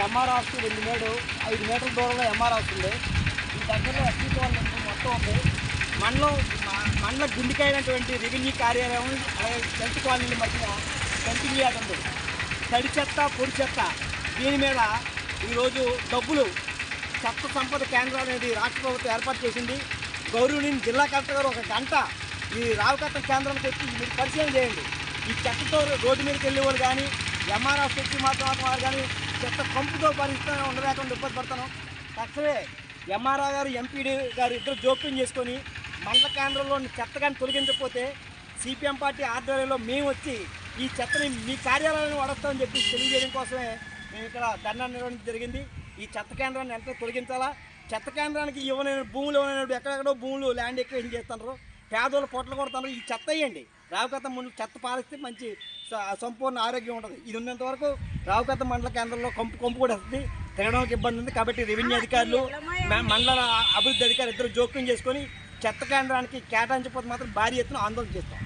MR house 5 మీటర్ల దూరంలో MR house ఉంది. ఈ దగ్గరలో ఎస్టీ కాలనీ మొత్తం ఉంది. మండల గుండెకాయనటువంటి రెవెన్యూ కార్యాలయం అలాగే హెల్త్ కాలనీల మధ్య కంటిన్యూ అవుతుంది. తడి చెత్త పొడి చెత్త దీని మీద ఈరోజు డబ్బులు చెత్త సంపద కేంద్రం అనేది రాష్ట్ర ప్రభుత్వం ఏర్పాటు చేసింది. గౌరవనీయ జిల్లా కలెక్టర్ గారు 1 గంట ఈ రావుకత్తం కేంద్రానికి వచ్చి మీరు పరిశీలన చేయండి. ఈ చెత్తతో రోడ్డు మీదకి వెళ్ళే వాళ్ళు కానీ ఎంఆర్ ఆఫ్ వచ్చి మాత్రం వారు కానీ చెత్త కంపుతో పరిస్థితి ఉండలేకుండా ఇబ్బంది పడతాను. తక్షణమే ఎంఆర్ఆర్ గారు ఎంపీడీ గారు ఇద్దరు జోక్యం చేసుకొని మండల కేంద్రంలోని చెత్త కానీ తొలగించకపోతే సిపిఎం పార్టీ ఆధ్వర్యంలో మేము వచ్చి ఈ చెత్తని మీ కార్యాలయాన్ని వాడస్తామని చెప్పి తెలియజేయడం కోసమే మేము ఇక్కడ ధర్నా నిర్వహించడం జరిగింది. ఈ చెత్త కేంద్రాన్ని వెంటనే తొలగించాలా. చెత్త కేంద్రానికి ఇవ్వలేని భూములు ఇవ్వలేని ఎక్కడెక్కడో భూములు ల్యాండ్ ఎక్వేషన్ చేస్తున్నారు. పేదోళ్ళు పొట్టలు కొడుతున్నారు. ఈ చెత్త వేయండి. రావుకత్తం ముందు చెత్త పారిస్తే మంచి సంపూర్ణ ఆరోగ్యం ఉంటుంది. ఇది ఉన్నంత వరకు రావుకత్తం మండల కేంద్రంలో కంపు కూడా వస్తుంది. తినడానికి ఇబ్బంది ఉంది. కాబట్టి రెవెన్యూ అధికారులు మండల అభివృద్ధి అధికారులు ఇద్దరు జోక్యం చేసుకొని చెత్త కేంద్రానికి కేటాయించకపోతే మాత్రం భారీ ఎత్తున ఆందోళన చేస్తాం.